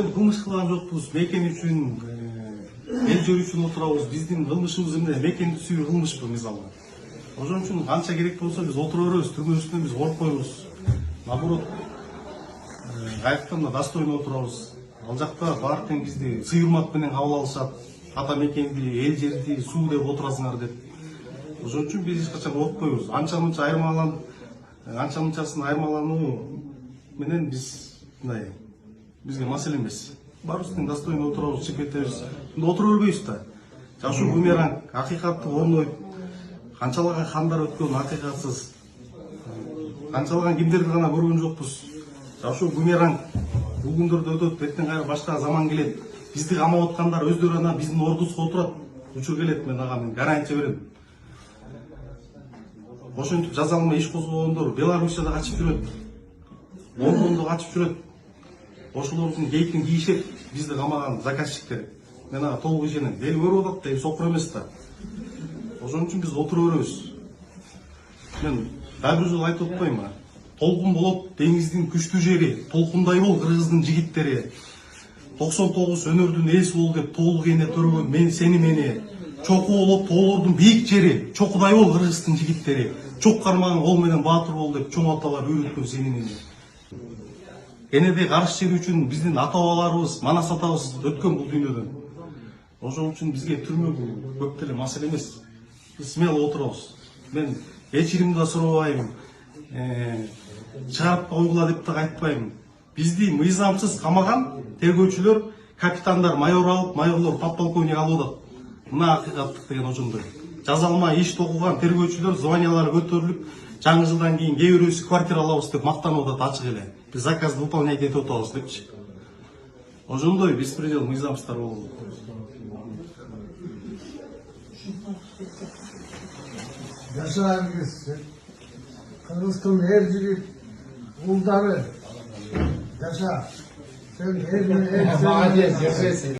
Кылмыш кылган жокпуз, мекен үчүн, эл жер үчүн отурабыз. Биздин кылмышыбыз эмне? Мекенди сүйүү кылмышпы мисалы. Ошон үчүн канча керек болсо биз отура беребиз, түрмөбүздөн биз коркпойбуз. Наоборот, каяктан да достойно отурабыз. Ал жакта баары тең бизди сый урмат менен кабыл алышат. Ата мекенди, эл жерди, суу деп отурасыңар деп. Ошон үчүн биз эч качан коркпойбуз. Анча-мынча анча-мынчасын айырмалануу менен биз мындай бизге маселе эмес. Баарыбыз тең достойно отурабыз, чыгып кетебиз. Отура бербейбиз да. Жашоо бумеранг, акыйкатты орнойт. Канчалаган хандар өткөн акыйкатсыз. Канчалаган кимдерди гана көргөн жокпуз. Жашоо бумеранг. Бул күндөрдө өтөт, эртең кайра башка заман келет. Бизди камап аткандар өздөрү ана биздин ордубузга отурат. Учур келет, мен ага гарантия берем. Ошентип жаза алмай иш козгогондор Белоруссияда качып жүрөт. Лондондо качып жүрөт. Ошолордун кейпин кийишет, бизди камаган заказчиктер. Мен ага толук ишенем. Эл көрүп атат да, сокур эмес да. Ошон үчүн биз отура беребиз. Мен дагы бир жолу айтып атпайм. Толкун болот деңиздин күчтүү жери, толкундай бол кыргыздын жигиттери. 99 өнөрдүн ээси бол деп тоолук эне төрөгөн мен сени мени. Чоку болот тоолордун бийик жери, чокудай бол кыргыздын жигиттери. Чок кармаган кол менен баатыр бол деп чоң аталар үйрөткөн сени мени. Энеде карыш жери үчүн биздин ата бабаларыбыз, манас атабыз өткөн бул дүйнөдөн. Ошон үчүн бизге түрмө бул көп деле маселе эмес. Биз смело отурабыз. Мен кечирим да сурабайм, чыгарып койгула деп да айтпайм. Бизди мыйзамсыз камаган тергөөчүлөр, капитандар майор алып, майорлор подполковник алып атат. Мына акыйкаттык деген ошондой. Жаза алмай иш токуган тергөөчүлөр званиялары көтөрүлүп, жаңы жылдан кийин кээ бирөөсү квартира алабыз деп мактанып атат ачык эле. Биз заказды выполнять этип атабыз депчи. Ошондой беспредел мыйзамсыздар болот. Жашаңыз, Кыргыздын эр жигит улдары жаша. Sen her